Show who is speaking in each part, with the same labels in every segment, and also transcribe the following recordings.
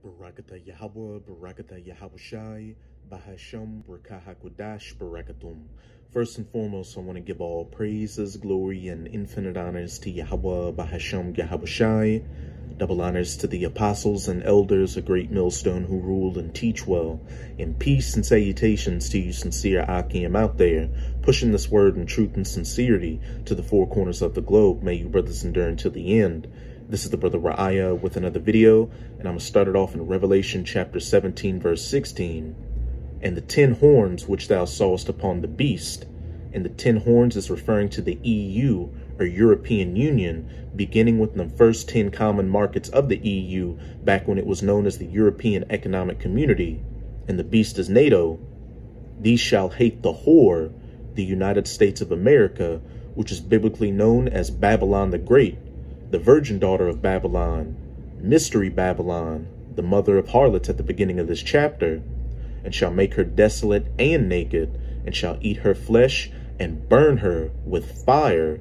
Speaker 1: Barakata Yahweh, Barakata Yahawashi, Bahasham, Barakahakudash, Barakatum. First and foremost, I want to give all praises, glory, and infinite honors to Yahweh, Bahasham, Yahawashi. Double honors to the apostles and elders, a great millstone who rule and teach well. And peace and salutations to you sincere Akim out there, pushing this word in truth and sincerity to the four corners of the globe. May you brothers endure until the end. This is the brother Ra'aya with another video, and I'm going to start it off in Revelation chapter 17, verse 16. And the 10 horns which thou sawest upon the beast, and the 10 horns is referring to the EU, or European Union, beginning with the first 10 common markets of the EU, back when it was known as the European Economic Community. And the beast is NATO. These shall hate the whore, the United States of America, which is biblically known as Babylon the Great, the virgin daughter of Babylon, mystery Babylon, the mother of harlots at the beginning of this chapter, and shall make her desolate and naked, and shall eat her flesh and burn her with fire,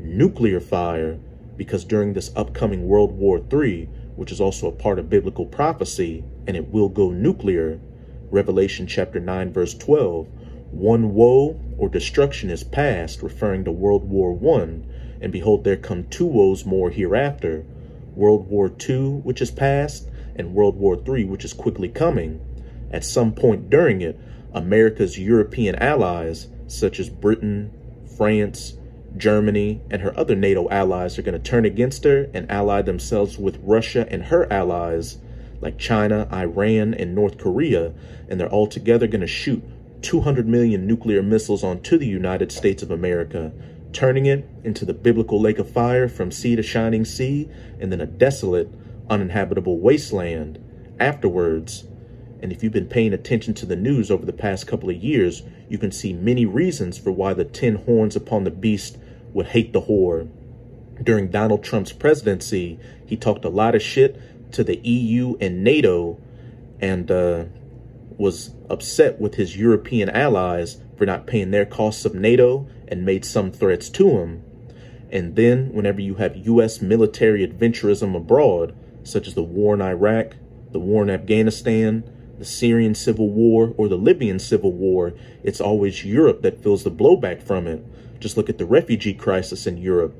Speaker 1: nuclear fire, because during this upcoming World War III, which is also a part of biblical prophecy, and it will go nuclear, Revelation chapter 9, verse 12, one woe or destruction is past, referring to World War I, and behold, there come 2 woes more hereafter, World War II, which is past, and World War III, which is quickly coming. At some point during it, America's European allies, such as Britain, France, Germany, and her other NATO allies, are going to turn against her and ally themselves with Russia and her allies, like China, Iran, and North Korea, and they're all together going to shoot 200 million nuclear missiles onto the United States of America, turning it into the biblical lake of fire from sea to shining sea, and then a desolate, uninhabitable wasteland afterwards. And if you've been paying attention to the news over the past couple of years, you can see many reasons for why the 10 horns upon the beast would hate the whore. During Donald Trump's presidency, he talked a lot of shit to the EU and NATO, and was upset with his European allies for not paying their costs of NATO and made some threats to him. And then whenever you have U.S. military adventurism abroad, such as the war in Iraq, the war in Afghanistan, the Syrian civil war, or the Libyan civil war, it's always Europe that feels the blowback from it. Just look at the refugee crisis in Europe.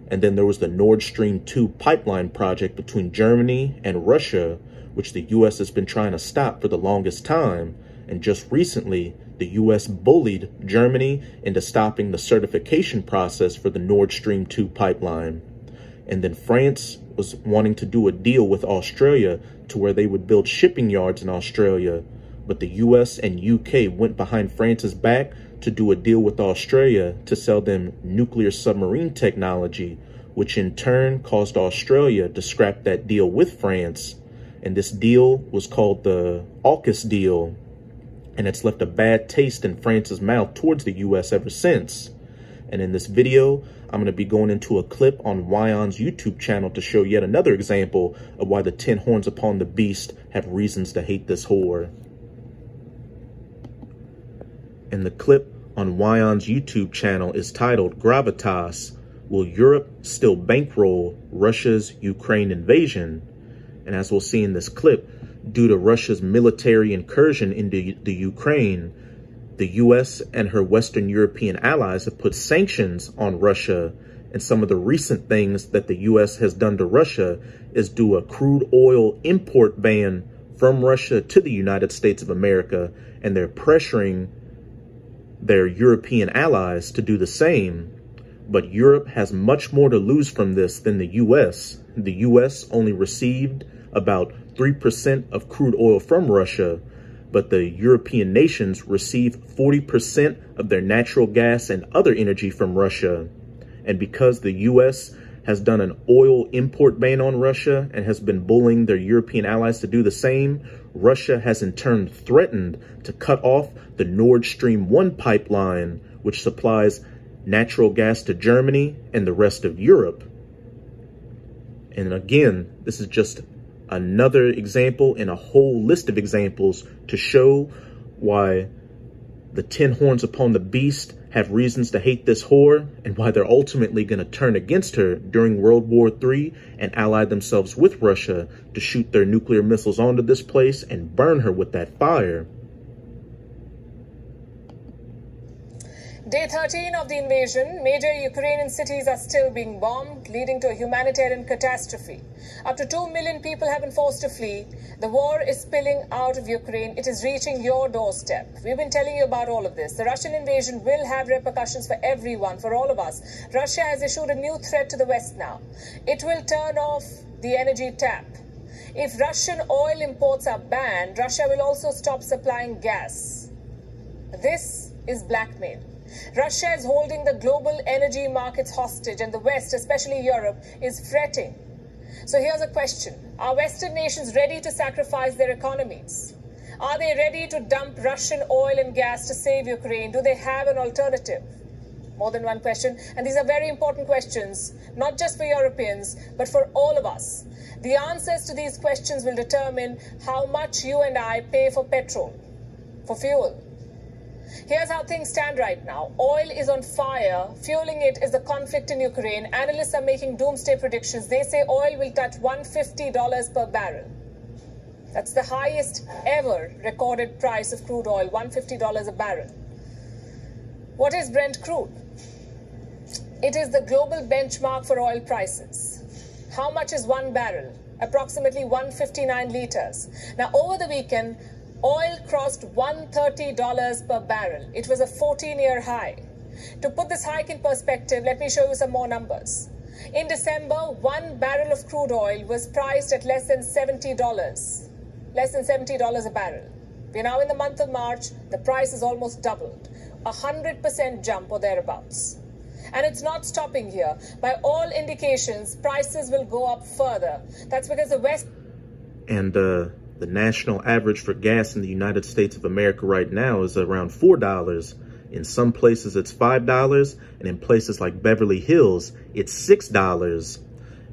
Speaker 1: And then there was the Nord Stream 2 pipeline project between Germany and Russia, which the U.S. has been trying to stop for the longest time. And just recently, the U.S. bullied Germany into stopping the certification process for the Nord Stream 2 pipeline. And then France was wanting to do a deal with Australia to where they would build shipping yards in Australia. But the U.S. and U.K. went behind France's back to do a deal with Australia to sell them nuclear submarine technology, which in turn caused Australia to scrap that deal with France. And this deal was called the AUKUS deal, and it's left a bad taste in France's mouth towards the U.S. ever since. And in this video, I'm going to be going into a clip on Wyon's YouTube channel to show yet another example of why the 10 horns upon the beast have reasons to hate this whore. And the clip on Wyon's YouTube channel is titled, Gravitas, Will Europe Still Bankroll Russia's Ukraine Invasion? And as we'll see in this clip, due to Russia's military incursion into the Ukraine, the U.S. and her Western European allies have put sanctions on Russia. And some of the recent things that the U.S. has done to Russia is do a crude oil import ban from Russia to the United States of America. And they're pressuring their European allies to do the same. But Europe has much more to lose from this than the U.S. The U.S. only received about 3% of crude oil from Russia, but the European nations receive 40% of their natural gas and other energy from Russia. And because the U.S. has done an oil import ban on Russia and has been bullying their European allies to do the same, Russia has in turn threatened to cut off the Nord Stream 1 pipeline, which supplies natural gas to Germany and the rest of Europe. And again, this is just another example in a whole list of examples to show why the 10 horns upon the beast have reasons to hate this whore, and why they're ultimately going to turn against her during World War III and ally themselves with Russia to shoot their nuclear missiles onto this place and burn her with that fire.
Speaker 2: Day 13 of the invasion, major Ukrainian cities are still being bombed, leading to a humanitarian catastrophe. Up to 2 million people have been forced to flee. The war is spilling out of Ukraine. It is reaching your doorstep. We've been telling you about all of this. The Russian invasion will have repercussions for everyone, for all of us. Russia has issued a new threat to the West now. It will turn off the energy tap. If Russian oil imports are banned, Russia will also stop supplying gas. This is blackmail. Russia is holding the global energy markets hostage, and the West, especially Europe, is fretting. So here's a question. Are Western nations ready to sacrifice their economies? Are they ready to dump Russian oil and gas to save Ukraine? Do they have an alternative? More than one question. And these are very important questions, not just for Europeans, but for all of us. The answers to these questions will determine how much you and I pay for petrol, for fuel. Here's how things stand right now. Oil is on fire. Fueling it is the conflict in Ukraine. Analysts are making doomsday predictions. They say oil will touch $150 per barrel. That's the highest ever recorded price of crude oil, $150 a barrel. What is Brent crude? It is the global benchmark for oil prices. How much is one barrel? Approximately 159 liters. Now, over the weekend, oil crossed $130 per barrel. It was a 14-year high. To put this hike in perspective, let me show you some more numbers. In December, one barrel of crude oil was priced at less than $70. Less than $70 a barrel. We're now in the month of March. The price has almost doubled. 100% jump or thereabouts. And it's not stopping here. By all indications, prices will go up further. That's because the West...
Speaker 1: And, the national average for gas in the United States of America right now is around $4. In some places, it's $5. And in places like Beverly Hills, it's $6.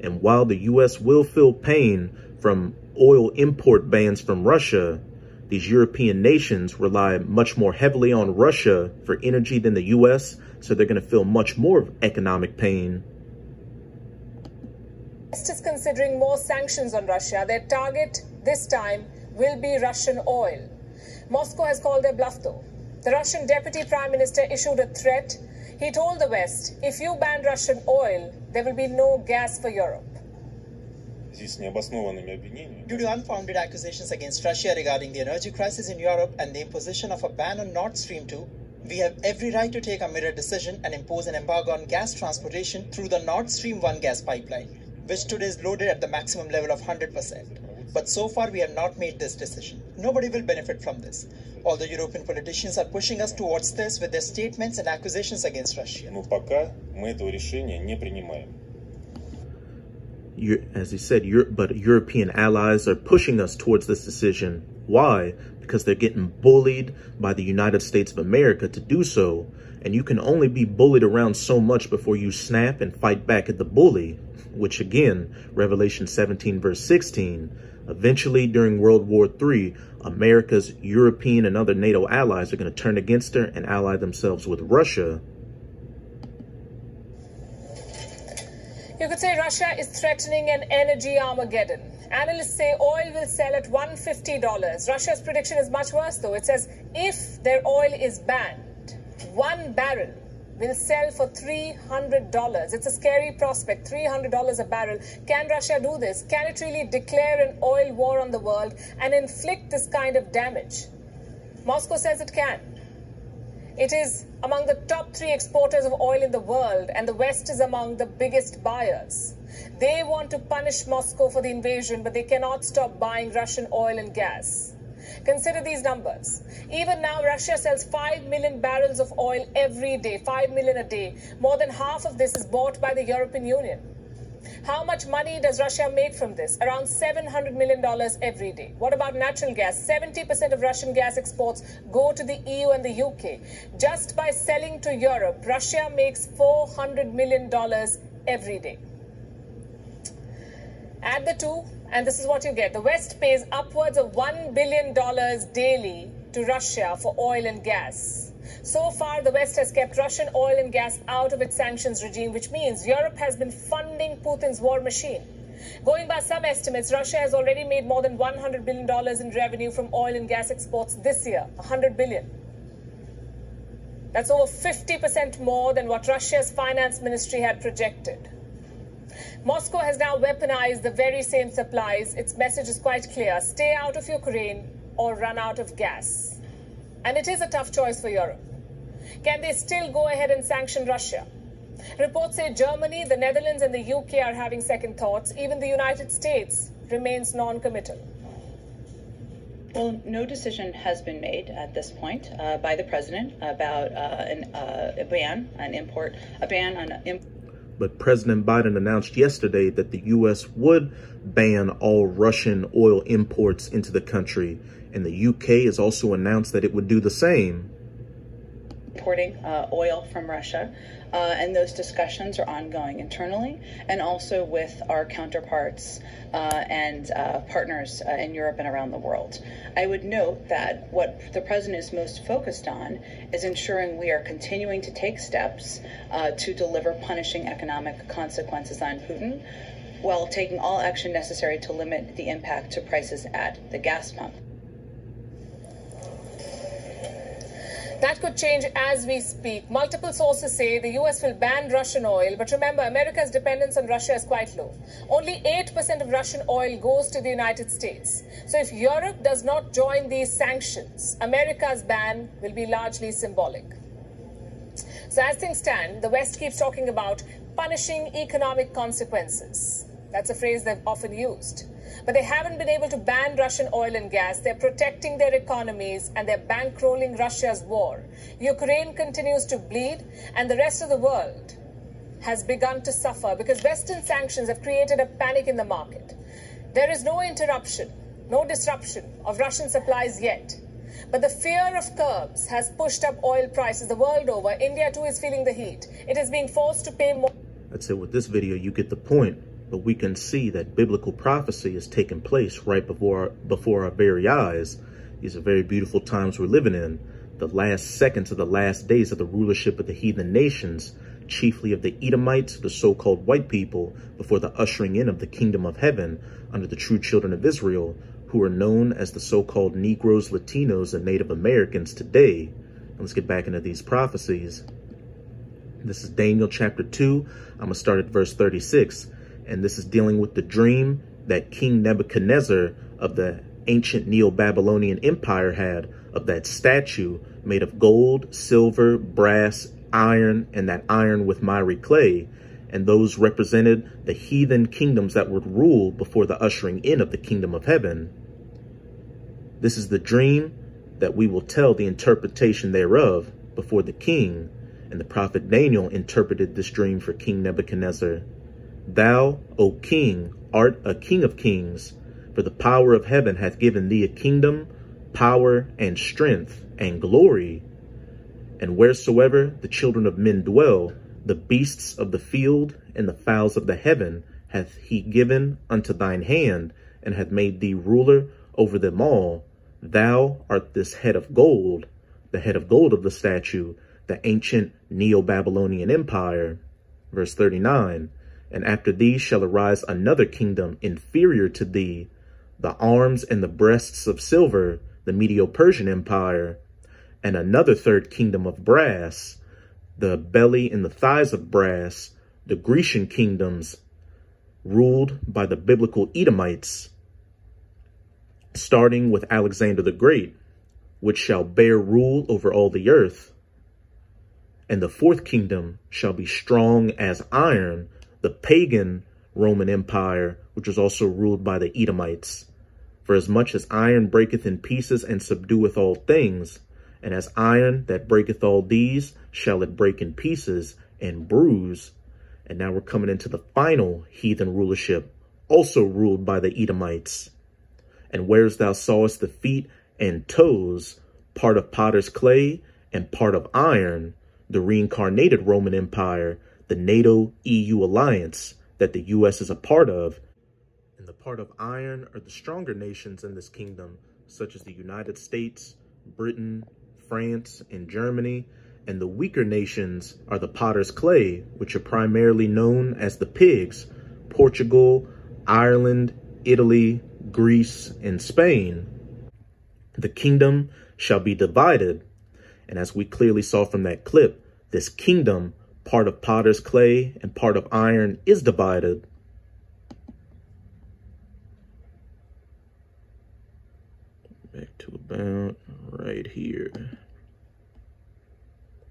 Speaker 1: And while the U.S. will feel pain from oil import bans from Russia, these European nations rely much more heavily on Russia for energy than the U.S., so they're going to feel much more economic pain.
Speaker 2: West is considering more sanctions on Russia. Their target this time will be Russian oil. Moscow has called their bluff though. The Russian deputy prime minister issued a threat. He told the West, if you ban Russian oil, there will be no gas for Europe.
Speaker 3: Due to unfounded accusations against Russia regarding the energy crisis in Europe and the imposition of a ban on Nord Stream 2, we have every right to take a mirror decision and impose an embargo on gas transportation through the Nord Stream 1 gas pipeline, which today is loaded at the maximum level of 100%. But so far we have not made this decision. Nobody will benefit from this. All the European politicians are pushing us towards this with their statements and accusations against Russia.
Speaker 1: As he said, but European allies are pushing us towards this decision. Why? Because they're getting bullied by the United States of America to do so. And you can only be bullied around so much before you snap and fight back at the bully. Which again, Revelation 17 verse 16, eventually during World War III, America's European and other NATO allies are going to turn against her and ally themselves with Russia.
Speaker 2: You could say Russia is threatening an energy Armageddon. Analysts say oil will sell at $150. Russia's prediction is much worse though. It says if their oil is banned, one barrel will sell for $300. It's a scary prospect, $300 a barrel. Can Russia do this? Can it really declare an oil war on the world and inflict this kind of damage? Moscow says it can. It is among the top 3 exporters of oil in the world, and the West is among the biggest buyers. They want to punish Moscow for the invasion, but they cannot stop buying Russian oil and gas. Consider these numbers. Even now, Russia sells 5 million barrels of oil every day, 5 million a day. More than half of this is bought by the European Union. How much money does Russia make from this? Around $700 million every day. What about natural gas? 70% of Russian gas exports go to the EU and the UK. Just by selling to Europe, Russia makes $400 million every day. Add the two, and this is what you get. The West pays upwards of $1 billion daily to Russia for oil and gas. So far, the West has kept Russian oil and gas out of its sanctions regime, which means Europe has been funding Putin's war machine. Going by some estimates, Russia has already made more than $100 billion in revenue from oil and gas exports this year. $100 billion. That's over 50% more than what Russia's finance ministry had projected. Moscow has now weaponized the very same supplies. Its message is quite clear: stay out of Ukraine or run out of gas. And it is a tough choice for Europe. Can they still go ahead and sanction Russia? Reports say Germany, the Netherlands and the UK are having second thoughts. Even the United States remains non-committal.
Speaker 4: Well, no decision has been made at this point by the president about a ban on import.
Speaker 1: But President Biden announced yesterday that the U.S. would ban all Russian oil imports into the country, and the UK has also announced that it would do the same.
Speaker 4: Importing oil from Russia, and those discussions are ongoing internally and also with our counterparts and partners in Europe and around the world. I would note that what the president is most focused on is ensuring we are continuing to take steps to deliver punishing economic consequences on Putin, while taking all action necessary to limit the impact to prices at the gas pump.
Speaker 2: That could change as we speak. Multiple sources say the US will ban Russian oil, but remember, America's dependence on Russia is quite low. Only 8% of Russian oil goes to the United States. So if Europe does not join these sanctions, America's ban will be largely symbolic. So as things stand, the West keeps talking about punishing economic consequences. That's a phrase they've often used. But they haven't been able to ban Russian oil and gas. They're protecting their economies and they're bankrolling Russia's war. Ukraine continues to bleed and the rest of the world has begun to suffer because Western sanctions have created a panic in the market. There is no interruption, no disruption of Russian supplies yet. But the fear of curbs has pushed up oil prices the world over. India too is feeling the heat. It is being forced to pay more.
Speaker 1: That's it with this video. You get the point. But we can see that biblical prophecy is taking place right before our very eyes. These are very beautiful times we're living in. The last seconds of the last days of the rulership of the heathen nations, chiefly of the Edomites, the so-called white people, before the ushering in of the kingdom of heaven under the true children of Israel, who are known as the so-called Negroes, Latinos, and Native Americans today. Let's get back into these prophecies. This is Daniel chapter 2. I'm going to start at verse 36. And this is dealing with the dream that King Nebuchadnezzar of the ancient Neo-Babylonian Empire had of that statue made of gold, silver, brass, iron, and that iron with miry clay. And those represented the heathen kingdoms that would rule before the ushering in of the kingdom of heaven. This is the dream that we will tell the interpretation thereof before the king. And the prophet Daniel interpreted this dream for King Nebuchadnezzar. Thou, O king, art a king of kings, for the power of heaven hath given thee a kingdom, power, and strength, and glory. And wheresoever the children of men dwell, the beasts of the field and the fowls of the heaven hath he given unto thine hand, and hath made thee ruler over them all. Thou art this head of gold, the head of gold of the statue, the ancient Neo-Babylonian Empire. Verse 39. And after thee shall arise another kingdom inferior to thee, the arms and the breasts of silver, the Medo-Persian Empire, and another third kingdom of brass, the belly and the thighs of brass, the Grecian kingdoms, ruled by the biblical Edomites, starting with Alexander the Great, which shall bear rule over all the earth. And the fourth kingdom shall be strong as iron, the pagan Roman Empire, which was also ruled by the Edomites. For as much as iron breaketh in pieces and subdueth all things, and as iron that breaketh all these, shall it break in pieces and bruise. And now we're coming into the final heathen rulership, also ruled by the Edomites. And whereas thou sawest the feet and toes, part of potter's clay and part of iron, the reincarnated Roman Empire, the NATO-EU alliance that the U.S. is a part of, and the part of iron are the stronger nations in this kingdom, such as the United States, Britain, France and Germany, and the weaker nations are the potter's clay, which are primarily known as the pigs, Portugal, Ireland, Italy, Greece, and Spain. The kingdom shall be divided. And as we clearly saw from that clip, this kingdom, part of potter's clay and part of iron, is divided. Back to about right here.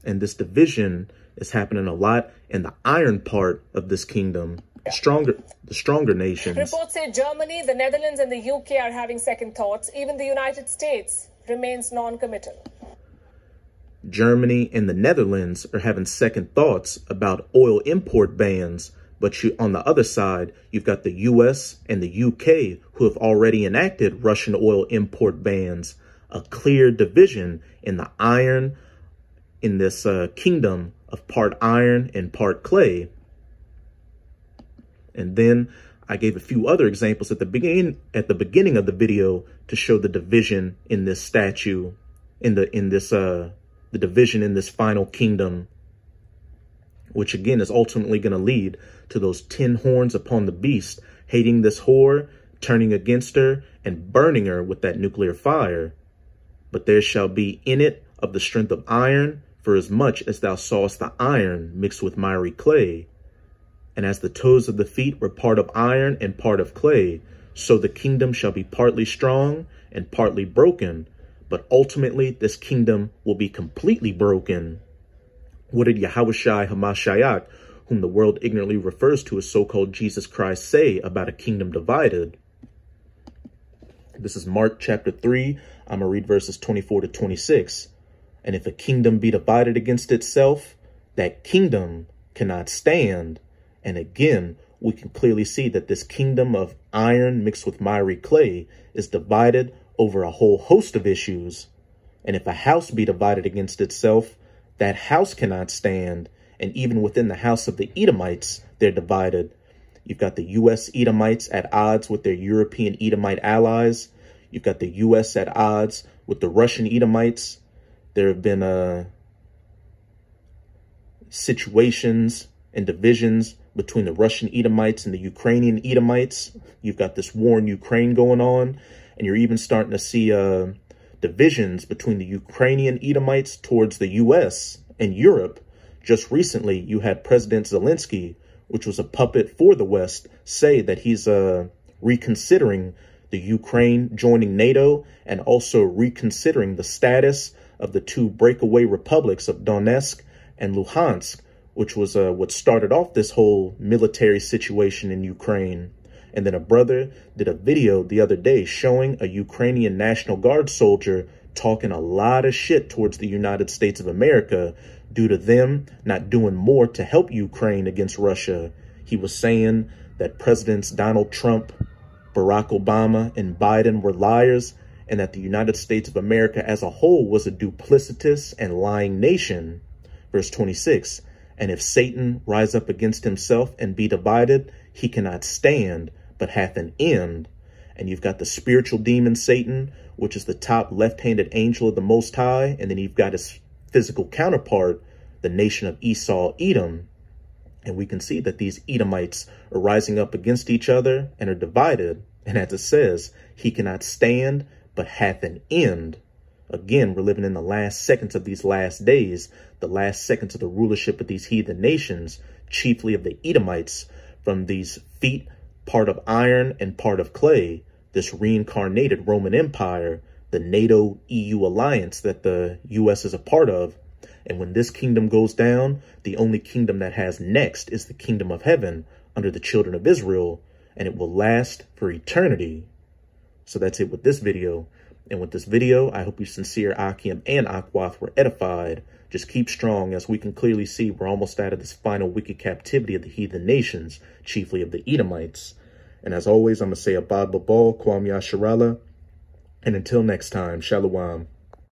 Speaker 1: And this division is happening a lot in the iron part of this kingdom. The stronger nations.
Speaker 2: Reports say Germany, the Netherlands, and the UK are having second thoughts. Even the United States remains non-committal.
Speaker 1: Germany and the Netherlands are having second thoughts about oil import bans. But on the other side, you've got the US and the UK who have already enacted Russian oil import bans. A clear division in the iron, in this kingdom of part iron and part clay. And then I gave a few other examples at the beginning of the video to show the division in this statue, the division in this final kingdom, which again is ultimately going to lead to those 10 horns upon the beast, hating this whore, turning against her, and burning her with that nuclear fire. But there shall be in it of the strength of iron, for as much as thou sawest the iron mixed with miry clay. And as the toes of the feet were part of iron and part of clay, so the kingdom shall be partly strong and partly broken. But ultimately, this kingdom will be completely broken. What did Yahushua HaMashiach, whom the world ignorantly refers to as so-called Jesus Christ, say about a kingdom divided? This is Mark chapter 3. I'm going to read verses 24 to 26. And if a kingdom be divided against itself, that kingdom cannot stand. And again, we can clearly see that this kingdom of iron mixed with miry clay is divided over a whole host of issues. And if a house be divided against itself, that house cannot stand. And even within the house of the Edomites, they're divided. You've got the U.S. Edomites at odds with their European Edomite allies. You've got the U.S. at odds with the Russian Edomites. There have been situations and divisions between the Russian Edomites and the Ukrainian Edomites. You've got this war in Ukraine going on, and you're even starting to see divisions between the Ukrainian Edomites towards the U.S. and Europe. Just recently, you had President Zelensky, which was a puppet for the West, say that he's reconsidering the Ukraine joining NATO and also reconsidering the status of the two breakaway republics of Donetsk and Luhansk, which was what started off this whole military situation in Ukraine. And then a brother did a video the other day showing a Ukrainian National Guard soldier talking a lot of shit towards the United States of America due to them not doing more to help Ukraine against Russia. He was saying that Presidents Donald Trump, Barack Obama, and Biden were liars, and that the United States of America as a whole was a duplicitous and lying nation. Verse 26, and if Satan rise up against himself and be divided, he cannot stand, but hath an end. And you've got the spiritual demon Satan, which is the top left-handed angel of the Most High. And then you've got his physical counterpart, the nation of Esau, Edom. And we can see that these Edomites are rising up against each other and are divided. And as it says, he cannot stand, but hath an end. Again, we're living in the last seconds of these last days, the last seconds of the rulership of these heathen nations, chiefly of the Edomites, from these feet, part of iron and part of clay, this reincarnated Roman Empire, the NATO-EU alliance that the U.S. is a part of. And when this kingdom goes down, the only kingdom that has next is the kingdom of heaven under the children of Israel, and it will last for eternity. So that's it with this video. And with this video, I hope you sincere Akim and Akwath were edified. Just keep strong, as we can clearly see we're almost out of this final wicked captivity of the heathen nations, chiefly of the Edomites. And as always, I'm going to say Abad Babal, Kwam Yasharala. And until next time, Shalom.